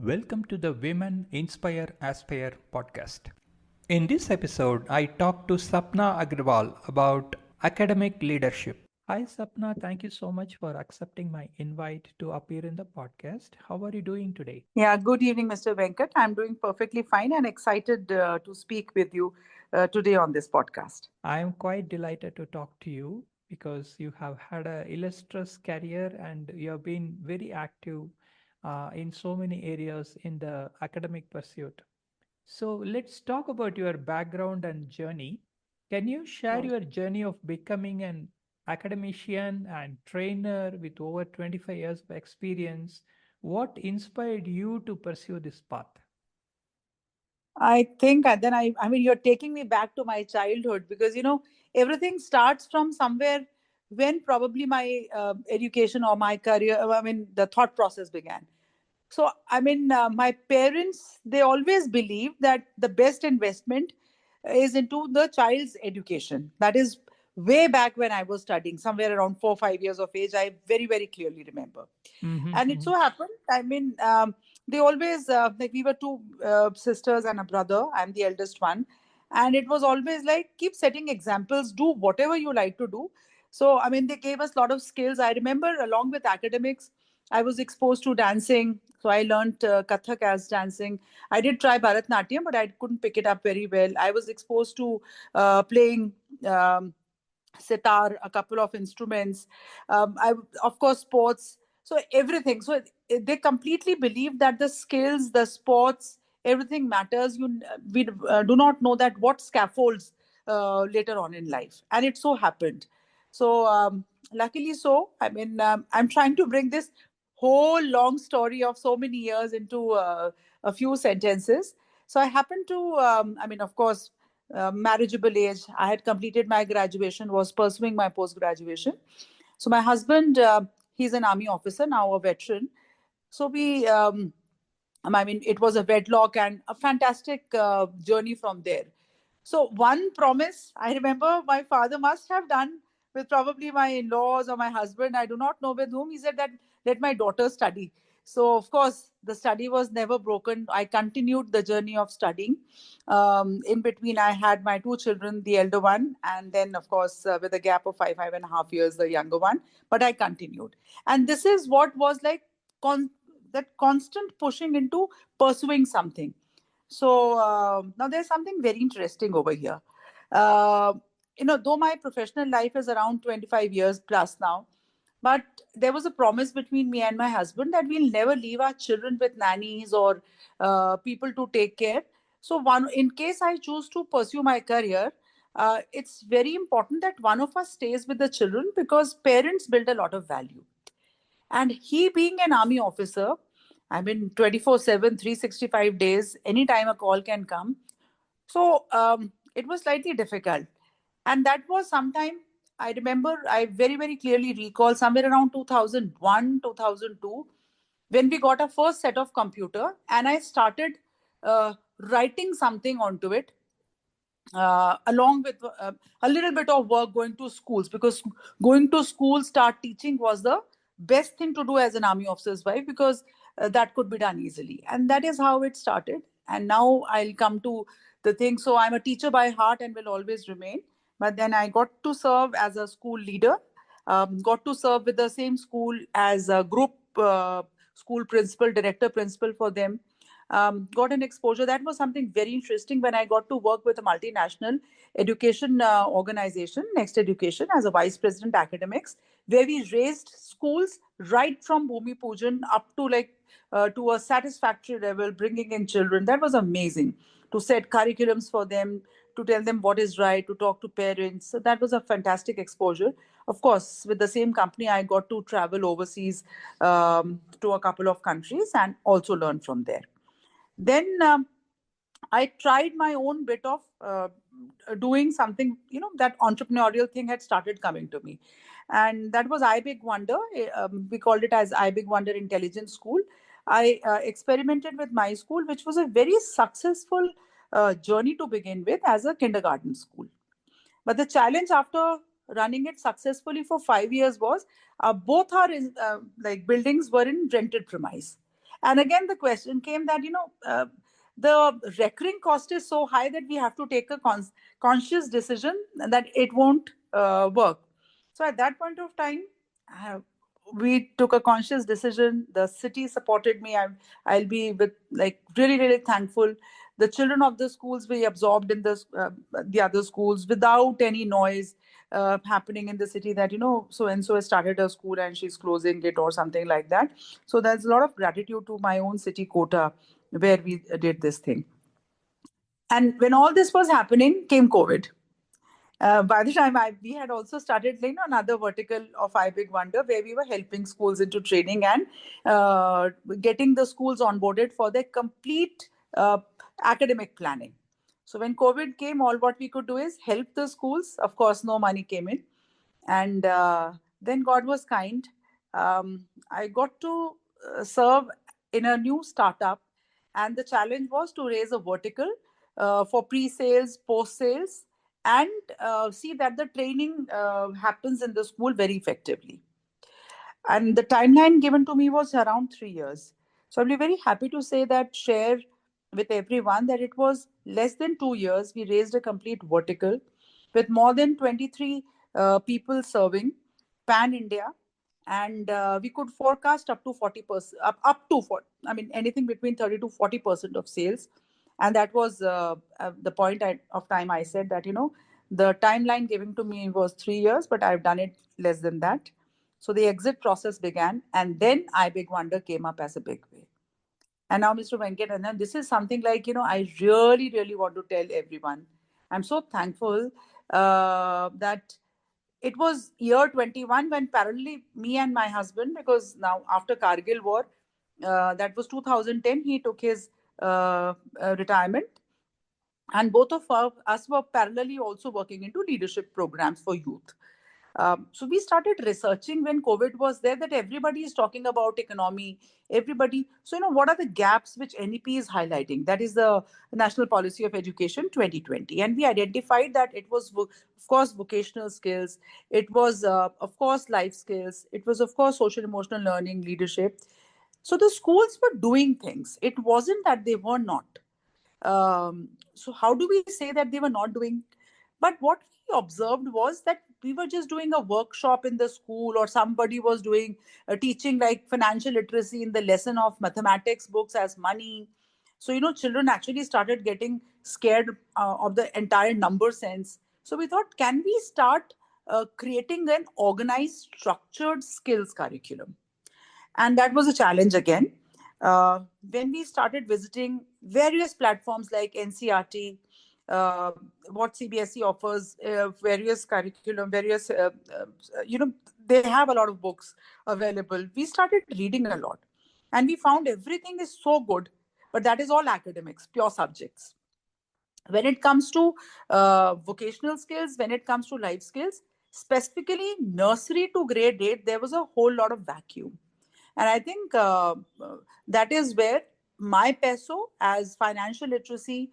Welcome to the Women Inspire Aspire podcast. In this episode, I talk to Sapna Agrawal about academic leadership. Hi, Sapna. Thank you so much for accepting my invite to appear in the podcast. How are you doing today? Yeah, good evening, Mr. Venkat. I'm doing perfectly fine and excited to speak with you today on this podcast. I am quite delighted to talk to you because you have had a illustrious career and you have been very active in so many areas in the academic pursuit. So let's talk about your background and journey. Can you share Right. your journey of becoming an academician and trainer with over 25 years of experience? What inspired you to pursue this path? I think I mean, you're taking me back to my childhood because, everything starts from somewhere when probably my education or my career, the thought process began. So, my parents, they always believed that the best investment is into the child's education. That is way back when I was studying, somewhere around 4 or 5 years of age. I very, very clearly remember. And it Mm-hmm. so happened, they always, like we were two sisters and a brother. I'm the eldest one. And it was always like, keep setting examples, do whatever you like to do. So, they gave us a lot of skills. I remember along with academics, I was exposed to dancing. So I learned Kathak as dancing. I did try Bharatnatyam, but I couldn't pick it up very well. I was exposed to playing sitar, a couple of instruments. Of course, sports. So everything. So they completely believe that the skills, the sports, everything matters. We do not know that what scaffolds later on in life, and it so happened. So luckily, so I'm trying to bring this whole long story of so many years into a few sentences. So I happened to, of course, marriageable age. I had completed my graduation, was pursuing my post graduation. So my husband, he's an army officer now, a veteran. So it was a wedlock and a fantastic journey from there. So one promise I remember my father must have done with probably my in-laws or my husband. I do not know with whom. He said that let my daughter study. So of course the study was never broken. I continued the journey of studying. In between, I had my two children, the elder one, and then of course with a gap of 5.5 years, the younger one. But I continued, and this is what was like that constant pushing into pursuing something. So now there's something very interesting over here. Uh, though my professional life is around 25 years plus now, but there was a promise between me and my husband that we'll never leave our children with nannies or people to take care. So, in case I choose to pursue my career, it's very important that one of us stays with the children because parents build a lot of value. And he being an army officer, 24/7, 365 days, anytime a call can come. So it was slightly difficult. And that was sometime, I remember, I very, very clearly recall somewhere around 2001, 2002, when we got a first set of computer and I started writing something onto it along with a little bit of work going to schools, because going to school start teaching was the best thing to do as an army officer's wife, because that could be done easily, and that is how it started. And now I'll come to the thing. So I'm a teacher by heart and will always remain, but then I got to serve as a school leader, got to serve with the same school as a group school principal, director principal for them. Got an exposure. That was something very interesting when I got to work with a multinational education organization, Next Education, as a vice president academics, where we raised schools right from Bhumi Pujan up to to a satisfactory level, bringing in children. That was amazing, to set curriculums for them, to tell them what is right, to talk to parents. So that was a fantastic exposure. Of course, with the same company, I got to travel overseas to a couple of countries and also learn from there. Then I tried my own bit of doing something. That entrepreneurial thing had started coming to me, and that was I Big Wonder. We called it as I Big Wonder Intelligence School. I experimented with my school, which was a very successful journey to begin with as a kindergarten school. But the challenge after running it successfully for 5 years was both our buildings were in rented premise. And again, the question came that, the recurring cost is so high that we have to take a conscious decision that it won't work. So at that point of time, uh, we took a conscious decision. The city supported me. I'll be with, like, really, really thankful. The children of the schools we absorbed in the other schools without any noise happening in the city, that, so and so has started a school and she's closing it or something like that. So there's a lot of gratitude to my own city, Kota, where we did this thing. And when all this was happening, came COVID. By the time we had also started, another vertical of I Big Wonder, where we were helping schools into training and getting the schools onboarded for their complete academic planning. So when COVID came, all what we could do is help the schools. Of course, no money came in, and then God was kind. I got to serve in a new startup, and the challenge was to raise a vertical for pre-sales, post-sales, and see that the training happens in the school very effectively. And the timeline given to me was around 3 years. So I'll be very happy to say that, share with everyone, that it was less than 2 years. We raised a complete vertical with more than 23 people serving pan India. And we could forecast up to 40%, up to 40, I mean, anything between 30 to 40% of sales. And that was the point of time I said that, the timeline given to me was 3 years, but I've done it less than that. So the exit process began, and then I Big Wonder came up as a big way. And now, Mr. Venkat, and then this is something like, I really, really want to tell everyone. I'm so thankful that it was year 21 when parallelly me and my husband, because now after Kargil war, that was 2010, he took his retirement, and both of us were parallelly also working into leadership programs for youth. So we started researching when COVID was there, that everybody is talking about economy, everybody. So, what are the gaps which NEP is highlighting? That is the National Policy of Education 2020. And we identified that it was, of course, vocational skills. It was, of course, life skills. It was, of course, social emotional learning, leadership. So the schools were doing things. It wasn't that they were not. So how do we say that they were not doing? But what we observed was that we were just doing a workshop in the school, or somebody was doing teaching like financial literacy in the lesson of mathematics books as money. So, children actually started getting scared of the entire number sense. So we thought, can we start creating an organized, structured skills curriculum? And that was a challenge again. When we started visiting various platforms like NCRT, uh, what CBSE offers, various curriculum, various, they have a lot of books available. We started reading a lot, and we found everything is so good, but that is all academics, pure subjects. When it comes to vocational skills, when it comes to life skills, specifically nursery to grade 8, there was a whole lot of vacuum. And I think that is where my peso as financial literacy,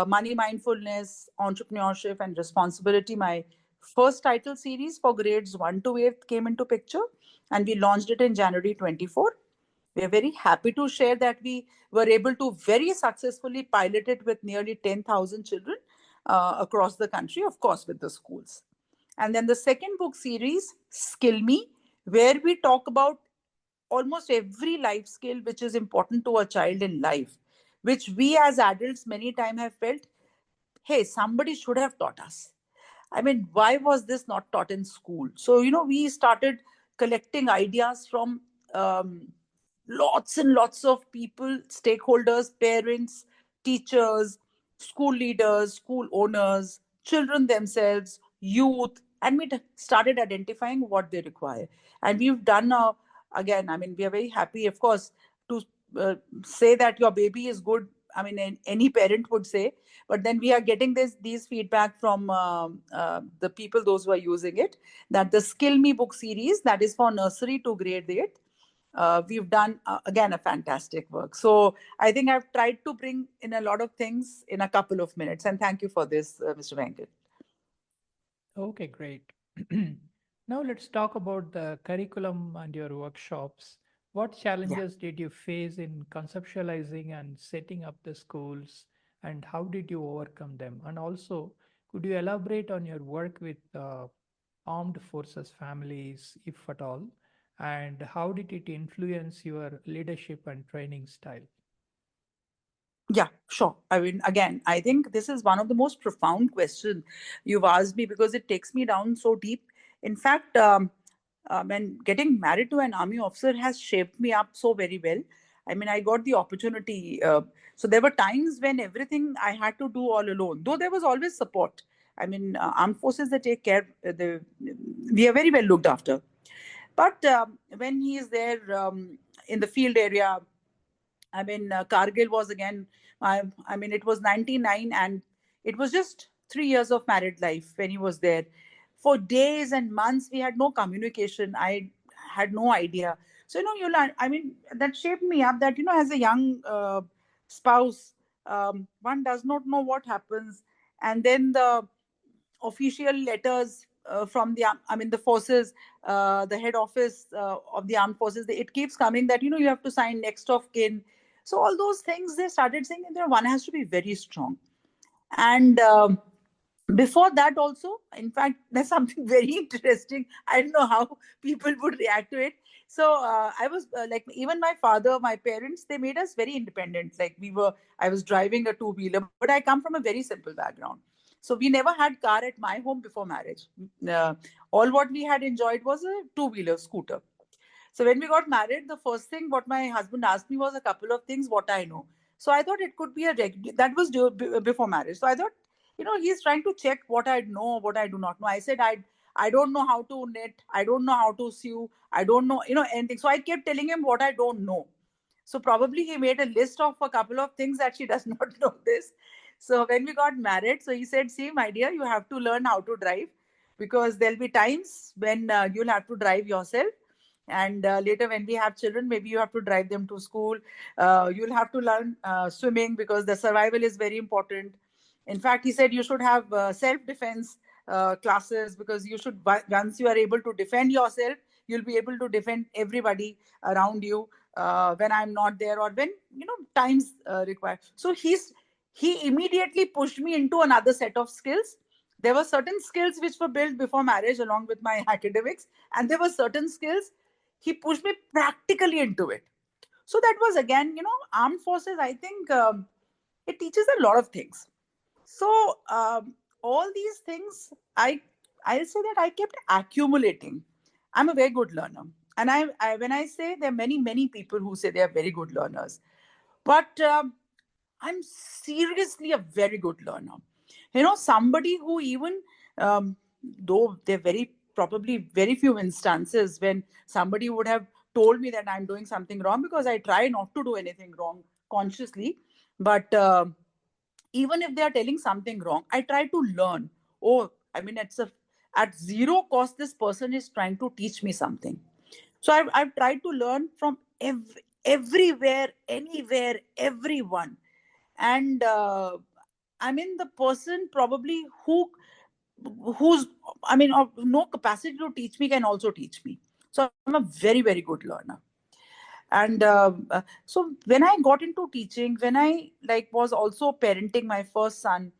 money mindfulness, entrepreneurship, and responsibility, my first title series for grades 1 to 8 came into picture. And we launched it in January 24. We are very happy to share that we were able to very successfully pilot it with nearly 10,000 children across the country, of course, with the schools. And then the second book series, Skill Me, where we talk about almost every life skill which is important to a child in life, which we as adults many times have felt, hey, somebody should have taught us. I mean, why was this not taught in school? So, we started collecting ideas from lots and lots of people, stakeholders, parents, teachers, school leaders, school owners, children themselves, youth, and we started identifying what they require. And we've done, again, I mean, we are very happy, of course, to say that your baby is good. I mean, any parent would say, but then we are getting these feedback from the people, those who are using it, that the Skill Me book series, that is for nursery to grade 8, we've done again a fantastic work. So I think I've tried to bring in a lot of things in a couple of minutes, and thank you for this, Mr. Venkat. Okay, great. Now let's talk about the curriculum and your workshops. What Yeah. challenges did you face in conceptualizing and setting up the schools, and how did you overcome them? And also, could you elaborate on your work with armed forces families, if at all, and how did it influence your leadership and training style? Yeah, sure. I mean, again, I think this is one of the most profound questions you've asked me because it takes me down so deep. In fact, and getting married to an army officer has shaped me up so very well. I mean, I got the opportunity. So there were times when everything I had to do all alone, though there was always support. I mean, armed forces, they take care. We are very well looked after. But when he is there in the field area, I mean, Kargil was again, I mean, it was 99 and it was just 3 years of married life when he was there. For days and months, we had no communication. I had no idea. So, you learn, I mean, that shaped me up that, as a young spouse, one does not know what happens. And then the official letters from I mean, the forces, the head office of the armed forces, it keeps coming that, you have to sign next of kin. So all those things, they started saying, one has to be very strong. And before that also, in fact, there's something very interesting. I don't know how people would react to it. So I was like, even my father, my parents, they made us very independent. Like, I was driving a two-wheeler, but I come from a very simple background. So we never had car at my home before marriage. uh, all what we had enjoyed was a two-wheeler scooter. So when we got married, the first thing what my husband asked me was a couple of things what I know. So I thought it could be that was before marriage. So I thought, he's trying to check what I know, what I do not know. I said I don't know how to knit, I don't know how to sew, I don't know anything. So I kept telling him what I don't know. So probably he made a list of a couple of things that she does not know this. So when we got married, so he said, "See, my dear, you have to learn how to drive because there'll be times when you'll have to drive yourself. And later, when we have children, maybe you have to drive them to school. You'll have to learn swimming because the survival is very important. In fact, he said you should have self defense classes because once you are able to defend yourself, you'll be able to defend everybody around you when I'm not there or when times require." So he immediately pushed me into another set of skills. There were certain skills which were built before marriage along with my academics, and there were certain skills he pushed me practically into it. So that was again, armed forces. I think it teaches a lot of things. So all these things, I'll say that I kept accumulating. I'm a very good learner, and when I say there are many people who say they are very good learners, but I'm seriously a very good learner. Somebody who even, though there are very probably very few instances when somebody would have told me that I'm doing something wrong because I try not to do anything wrong consciously. But even if they are telling something wrong, I try to learn. Oh, I mean, at zero cost, this person is trying to teach me something. So I've tried to learn from everywhere, anywhere, everyone. And I mean, the person probably who's, I mean, of no capacity to teach me can also teach me. So I'm a very, very good learner. And so when I got into teaching, when I like was also parenting my first son,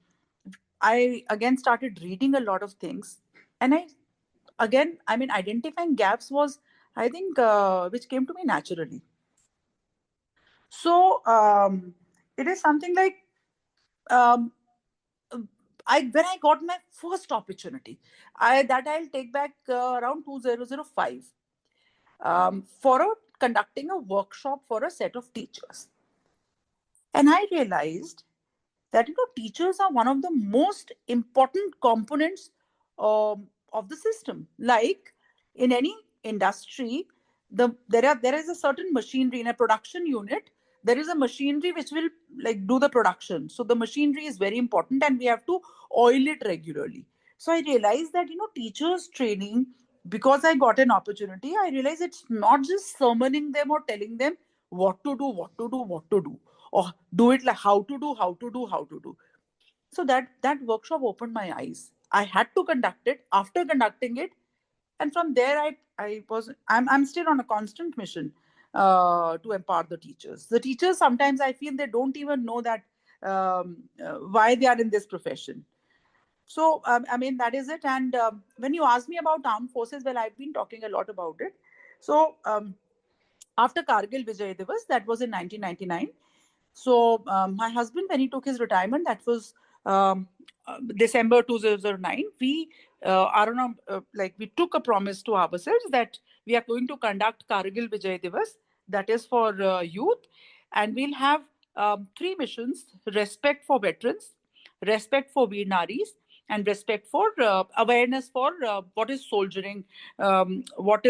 I again started reading a lot of things. And I again, I mean, identifying gaps was, I think, which came to me naturally. So it is something like, um, I when I got my first opportunity, I'll take back around 2005 for conducting a workshop for a set of teachers, and I realized that teachers are one of the most important components of the system. Like in any industry, there is a certain machinery in a production unit. There is a machinery which will like do the production. So the machinery is very important, and we have to oil it regularly. So I realized that teachers training, because I got an opportunity, I realized it's not just summoning them or telling them what to do, what to do, what to do, or do it like how to do, how to do, how to do. So that workshop opened my eyes. I had to conduct it. After conducting it, and from there, I'm still on a constant mission. to empower the teachers. The teachers sometimes I feel they don't even know that why they are in this profession. So I mean that is it. And when you ask me about armed forces, well, I've been talking a lot about it. So after Kargil Vijay Divas, that was in 1999. So my husband, when he took his retirement, that was December 2009. We are on like we took a promise to ourselves that we are going to conduct Kargil Vijay Divas, that is for youth, and we'll have three missions: respect for veterans, respect for Veer Naris, and respect for awareness for what is soldiering, what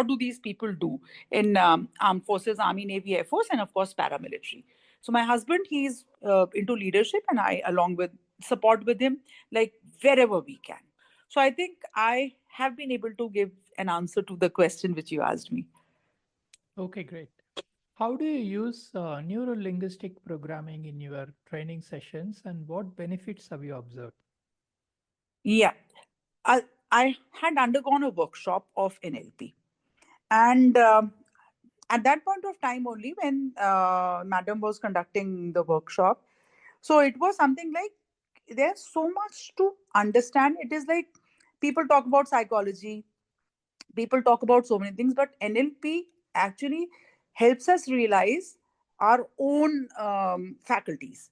do these people do in armed forces, army, navy, air force, and of course paramilitary. So my husband, he's into leadership, and I, along with support with him, like wherever we can. So I think I have been able to give an answer to the question which you asked me. Okay, great. How do you use neuro linguistic programming in your training sessions and what benefits have you observed? Yeah, I had undergone a workshop of NLP, and at that point of time only, when Madam was conducting the workshop, so it was something like there's so much to understand. It is like people talk about psychology, people talk about so many things, but NLP actually helps us realize our own faculties.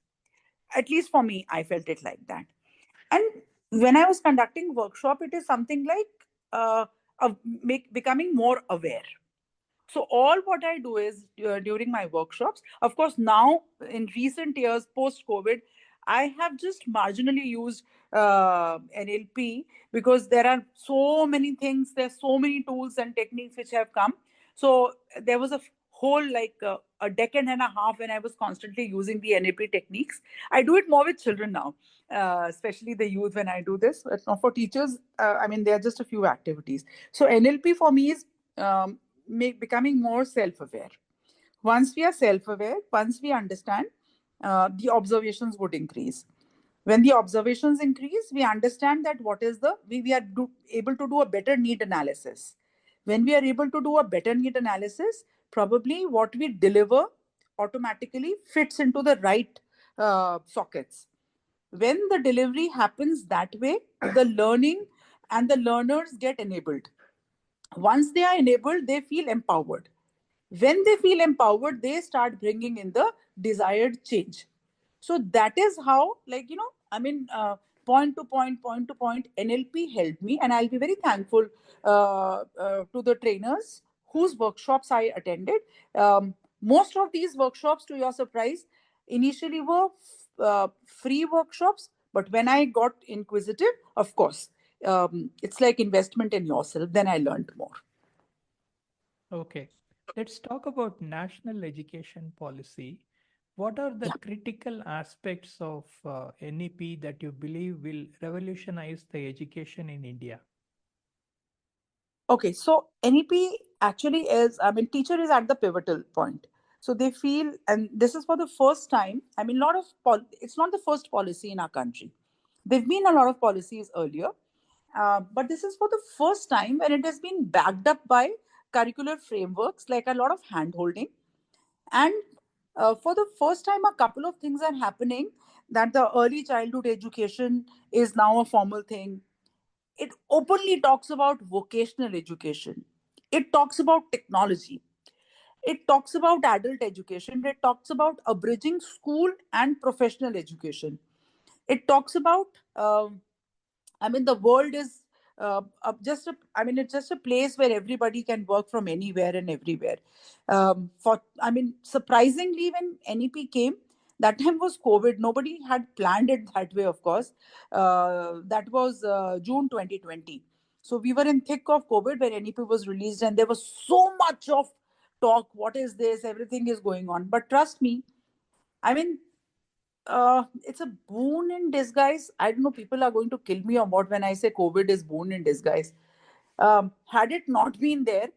At least for me, I felt it like that. And when I was conducting workshop, it is something like uh, becoming more aware. So all what I do is during my workshops, of course, now in recent years post COVID, I have just marginally used NLP because there are so many things, there's so many tools and techniques which have come. So there was a whole like a decade and a half when I was constantly using the NLP techniques. I do it more with children now, especially the youth when I do this. It's not for teachers. I mean, there are just a few activities. So NLP for me is becoming more self-aware. Once we are self-aware, once we understand, the observations would increase. When the observations increase, we understand that what is we are able to do a better need analysis. When we are able to do a better need analysis, probably what we deliver automatically fits into the right sockets. When the delivery happens that way, the learning and the learners get enabled. Once they are enabled, they feel empowered. When they feel empowered, they start bringing in the desired change. So that is how, like, I mean, point to point, NLP helped me, and I'll be very thankful to the trainers whose workshops I attended. Most of these workshops, to your surprise, initially were free workshops, but when I got inquisitive, of course, it's like investment in yourself. Then I learned more. Okay, let's talk about national education policy. What are the Yeah. critical aspects of NEP that you believe will revolutionize the education in India? Okay, so NEP actually is, I mean, teacher is at the pivotal point. So they feel, and this is for the first time. I mean, it's not the first policy in our country. There've been a lot of policies earlier, but this is for the first time when it has been backed up by curricular frameworks, like a lot of hand holding. And for the first time, a couple of things are happening, that the early childhood education is now a formal thing. It openly talks about vocational education. It talks about technology. It talks about adult education. It talks about abridging school and professional education. It talks about, I mean, the world is I mean, it's just a place where everybody can work from anywhere and everywhere. I mean, surprisingly, when NEP came, that time was COVID. Nobody had planned it that way, of course. That was June 2020. So we were in thick of COVID when NEP was released, and there was so much of talk. What is this? Everything is going on. But trust me, I mean, it's a boon in disguise. I don't know, people are going to kill me or what when I say COVID is boon in disguise. Had it not been there,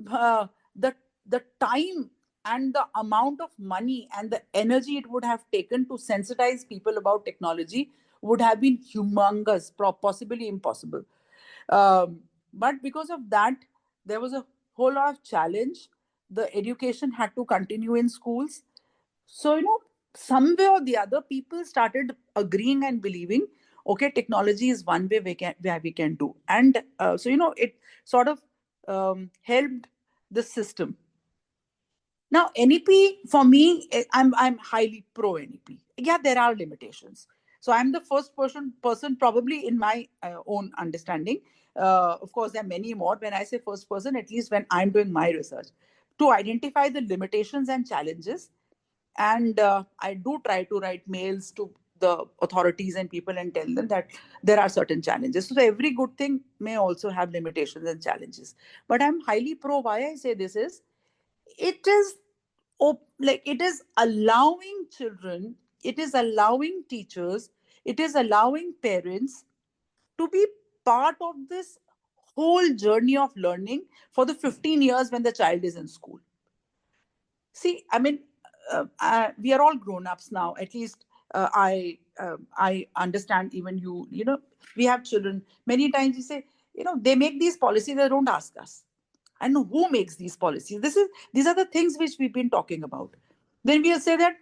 uh, the time and the amount of money and the energy it would have taken to sensitize people about technology would have been humongous, possibly impossible. But because of that, there was a whole lot of challenge. the education had to continue in schools. So, somewhere or the other, people started agreeing and believing, okay, technology is one way where we can do. And so, it sort of helped the system. Now, NEP for me, I'm highly pro NEP. Yeah, there are limitations. So I'm the first person probably in my own understanding. Of course, there are many more. When I say first person, at least when I'm doing my research, to identify the limitations and challenges. And I do try to write mails to the authorities and people and tell them that there are certain challenges. So every good thing may also have limitations and challenges. But I'm highly pro. Why I say this is, it is like it is allowing children, it is allowing teachers, it is allowing parents to be part of this whole journey of learning for the 15 years when the child is in school. See, I mean, we are all grown ups now. At least I understand. Even we have children. Many times we say, they make these policies. They don't ask us. And who makes these policies? These are the things which we've been talking about. Then we'll say that,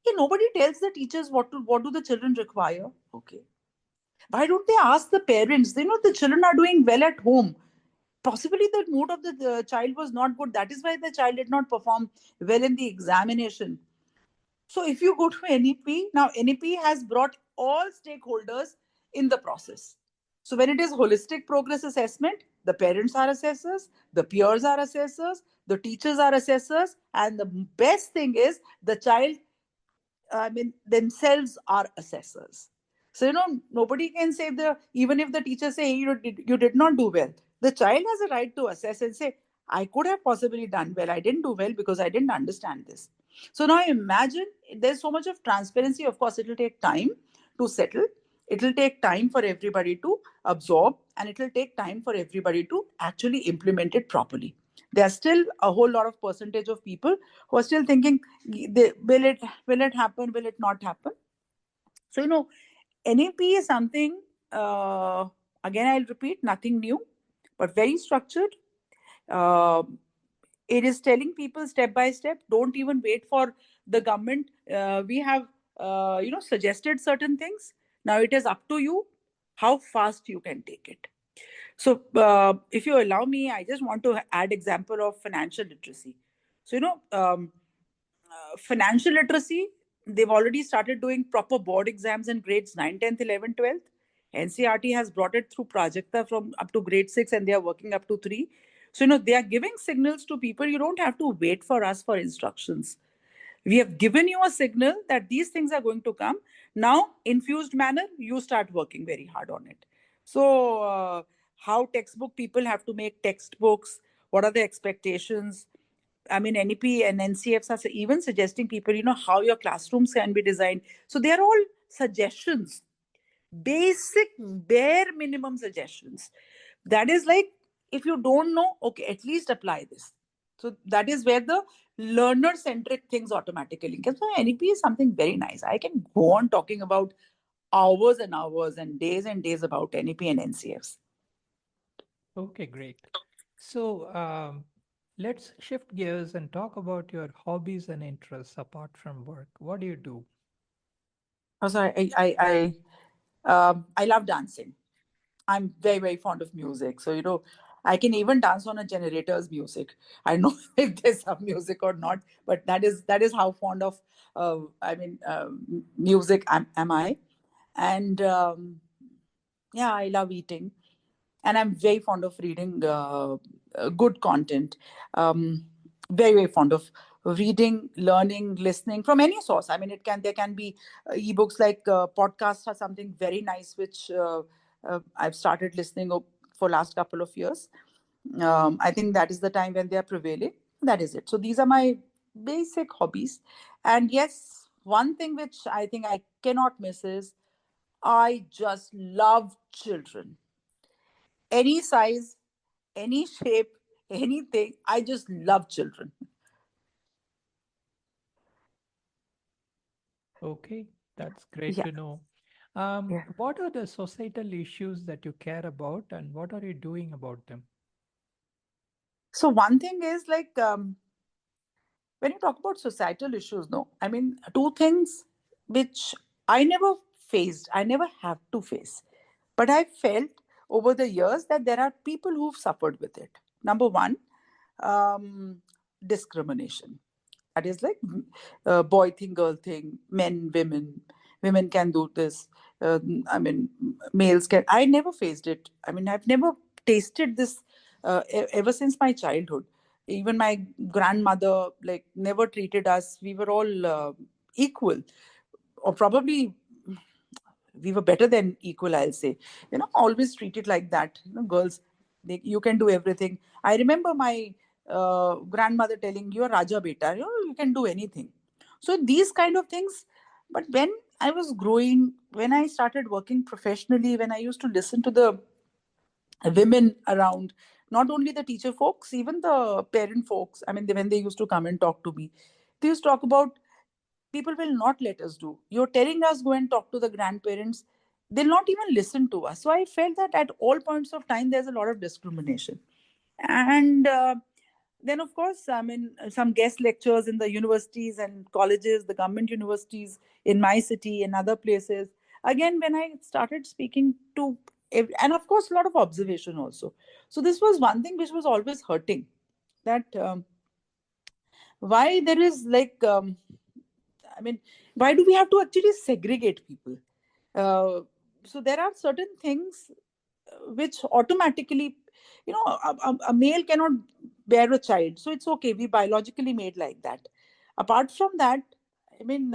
hey, nobody tells the teachers what do the children require. Okay, why don't they ask the parents? They know the children are doing well at home. Possibly the mood of the child was not good. That is why the child did not perform well in the examination. So if you go to NEP, now NEP has brought all stakeholders in the process. So when it is holistic progress assessment, the parents are assessors, the peers are assessors, the teachers are assessors, and the best thing is the child, I mean, themselves are assessors. So, nobody can say even if the teacher say, hey, you did not do well, the child has a right to assess and say, I could have possibly done well. I didn't do well because I didn't understand this. So now imagine, there's so much of transparency. Of course, it will take time to settle. It will take time for everybody to absorb, and it will take time for everybody to actually implement it properly. There's still a whole lot of percentage of people who are still thinking, will it happen, will it not happen? So NAP is something, again I'll repeat, nothing new, but very structured. uh, it is telling people step by step, don't even wait for the government. We have suggested certain things. Now it is up to you how fast you can take it. So, if you allow me, I just want to add example of financial literacy. So, financial literacy, they've already started doing proper board exams in grades 9, 10th, 11th, 12th. NCRT has brought it through Prajakta from up to grade 6, and they are working up to 3. So, they are giving signals to people. You don't have to wait for us for instructions. We have given you a signal that these things are going to come. Now, infused manner, you start working very hard on it. So, how textbook people have to make textbooks, what are the expectations? I mean, NEP and NCFs are even suggesting people, how your classrooms can be designed. So they are all suggestions, basic, bare minimum suggestions. That is like, if you don't know, okay, at least apply this. So that is where the learner centric things automatically come. So NEP is something very nice. I can go on talking about hours and hours and days about NEP and NCFs. Okay, great. So let's shift gears and talk about your hobbies and interests apart from work. What do you do? Also, I love dancing. I'm very, very fond of music. So, I can even dance on a generator's music. I don't know if there's some music or not, but that is how fond of, music am I. And yeah, I love eating, and I'm very fond of reading good content. Very, very fond of reading, learning, listening from any source. I mean, there can be ebooks, like podcasts are something very nice which I've started listening for last couple of years. I think that is the time when they are prevailing. That is it. So these are my basic hobbies. And yes, one thing which I think I cannot miss is, I just love children. Any size, any shape, anything. I just love children. Okay, that's great Yeah. to know. Yeah. What are the societal issues that you care about, and what are you doing about them? So one thing is like, when you talk about societal issues, no, I mean, two things which I never faced, I never have to face, but I felt over the years that there are people who've suffered with it. Number one, um, discrimination. That is like boy thing, girl thing, men, women, women can do this. I mean, males can. I never faced it. I mean, I've never tasted this ever since my childhood. Even my grandmother like never treated us. We were all equal, or probably we were better than equal, I'll say. Always treated like that. Girls, you can do everything. I remember my grandmother telling, you're Raja Beta, you can do anything. So these kind of things. But when I was growing, when I started working professionally, when I used to listen to the women around, not only the teacher folks, even the parent folks, I mean, when they used to come and talk to me, they used to talk about, people will not let us do. You're telling us go and talk to the grandparents. They'll not even listen to us. So I felt that at all points of time, there's a lot of discrimination. And then, of course, I mean, some guest lectures in the universities and colleges, the government universities in my city and other places. Again, when I started speaking to, and of course, a lot of observation also. So this was one thing which was always hurting. That why there is like I mean, why do we have to actually segregate people? Uh, so there are certain things which automatically, a male cannot bear a child. So it's okay. We biologically made like that. Apart from that, I mean,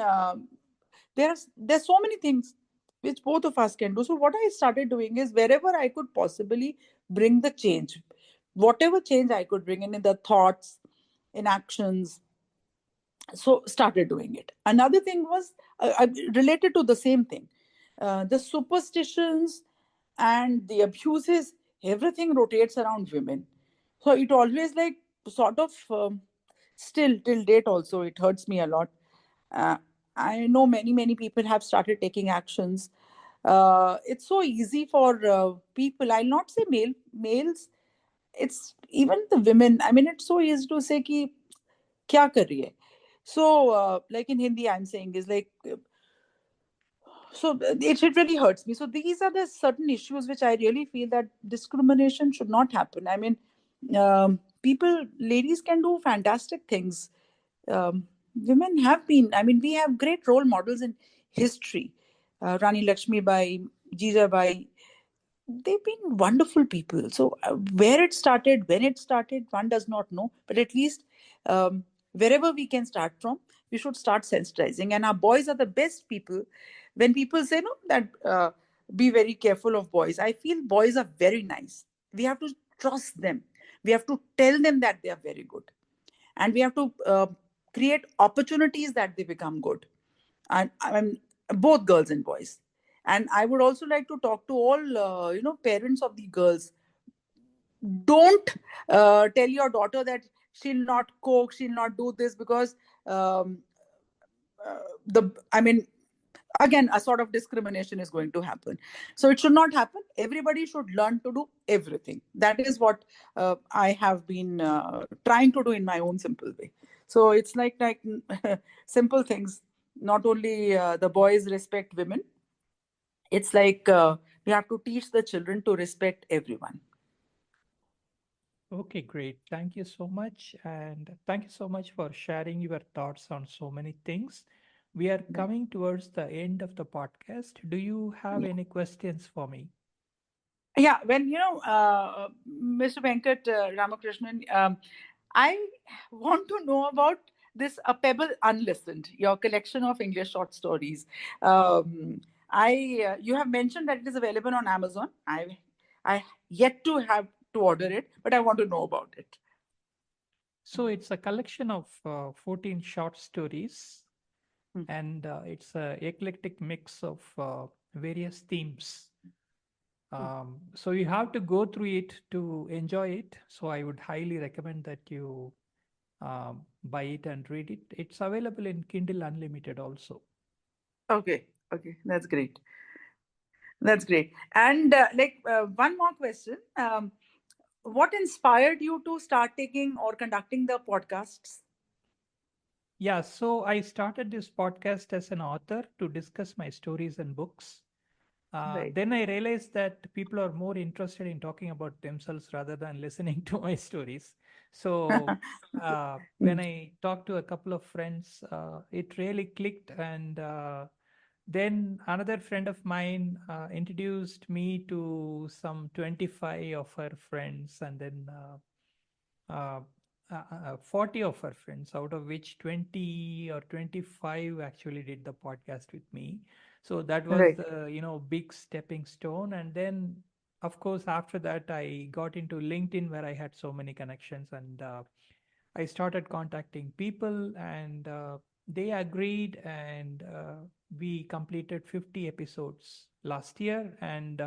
there's so many things which both of us can do. So what I started doing is wherever I could possibly bring the change, whatever change I could bring in the thoughts, in actions, so started doing it. Another thing was related to the same thing, the superstitions and the abuses, everything rotates around women. So it always like sort of still till date also it hurts me a lot. uh, I know many people have started taking actions. It's so easy for people, I'll not say males, it's even the women. I mean, it's so easy to say ki क्या कर रही है. So like in Hindi I'm saying is like so it really hurts me. So these are the certain issues which I really feel that discrimination should not happen. I mean, people, ladies can do fantastic things. Women have been, I mean, we have great role models in history. Rani Lakshmi Bai, Jijabai, Bai, they've been wonderful people. So where it started, when it started, one does not know. But at least wherever we can start from, we should start sensitizing. And our boys are the best people. When people say no, that be very careful of boys, I feel boys are very nice. We have to trust them. We have to tell them that they are very good, and we have to create opportunities that they become good. And I mean, both girls and boys. And I would also like to talk to all parents of the girls. Don't tell your daughter that she'll not cook, she'll not do this, because um, the I mean, again, a sort of discrimination is going to happen. So it should not happen. Everybody should learn to do everything. That is what I have been trying to do in my own simple way. So it's like simple things. Not only the boys respect women, it's like we have to teach the children to respect everyone. Okay, great. Thank you so much. And thank you so much for sharing your thoughts on so many things. We are coming towards the end of the podcast. Do you have any questions for me? Yeah, when Mr. Venkat Ramakrishnan, I want to know about this A Pebble Unlistened, your collection of English short stories. I You have mentioned that it is available on Amazon. I yet to have to order it, but I want to know about it. So it's a collection of 14 short stories, Hmm. and it's a eclectic mix of various themes. So you have to go through it to enjoy it. So I would highly recommend that you buy it and read it. It's available in Kindle Unlimited also. Okay, okay, that's great. That's great. And one more question. What inspired you to start taking or conducting the podcasts? Yeah, so I started this podcast as an author to discuss my stories and books. Right. Then I realized that people are more interested in talking about themselves rather than listening to my stories. So when I talked to a couple of friends, it really clicked. And then another friend of mine introduced me to some 25 of her friends, and then uh, 40 of her friends, out of which 20 or 25 actually did the podcast with me. So that was Right. the, big stepping stone. And then, of course, after that, I got into LinkedIn, where I had so many connections, and I started contacting people, and they agreed, and we completed 50 episodes last year. And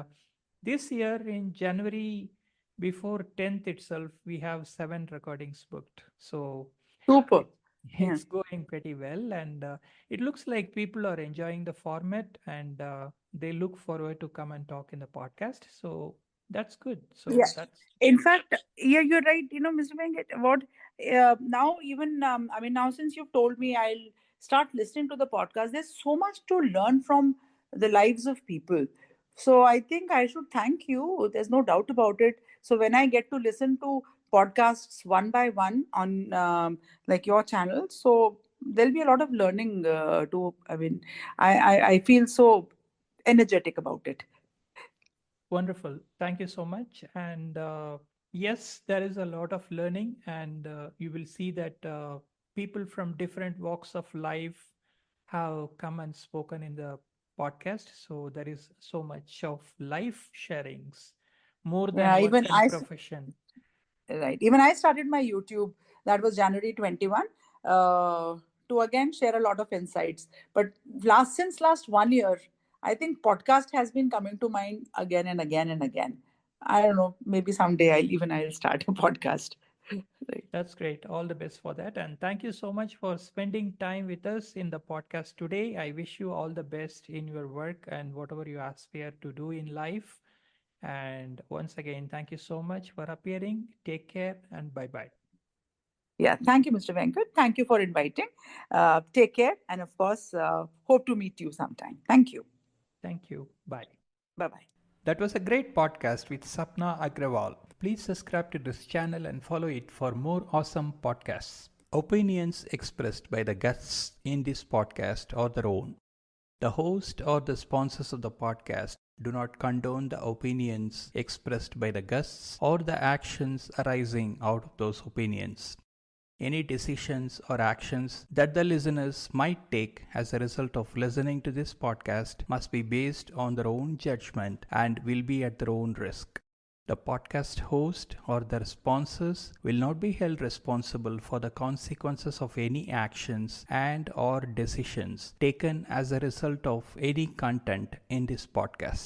this year in January, before 10th itself, we have 7 recordings booked. So Super. it's Yeah. it's going pretty well, and it looks like people are enjoying the format, and they look forward to come and talk in the podcast. So that's good. Yeah. So that's In fact, yeah, you're right. Mr. Venkat, what now even I mean, now since you've told me, I'll start listening to the podcast. There's so much to learn from the lives of people. So I think I should thank you. There's no doubt about it. So when I get to listen to podcasts one by one on like your channel, so there'll be a lot of learning to. I mean, I feel so energetic about it. wonderful. Thank you so much. And yes, there is a lot of learning, and you will see that people from different walks of life have come and spoken in the podcast. So there is so much of life sharings, more than Yeah, work even and profession. right. Even I started my YouTube. That was January 21. To again share a lot of insights. But since last 1 year, I think podcast has been coming to mind again and again and again. I don't know. Maybe someday I'll start a podcast. Right. That's great. All the best for that. And thank you so much for spending time with us in the podcast today. I wish you all the best in your work and whatever you aspire to do in life. And once again, thank you so much for appearing. Take care and bye bye. Yeah. Thank you, Mr. Venkat. Thank you for inviting. Take care, and of course, hope to meet you sometime. Thank you. Thank you. Bye. Bye bye. That was a great podcast with Sapna Agrawal. Please subscribe to this channel and follow it for more awesome podcasts. Opinions expressed by the guests in this podcast are their own. The host or the sponsors of the podcast do not condone the opinions expressed by the guests or the actions arising out of those opinions. Any decisions or actions that the listeners might take as a result of listening to this podcast must be based on their own judgment and will be at their own risk. The podcast host or their sponsors will not be held responsible for the consequences of any actions and or decisions taken as a result of any content in this podcast.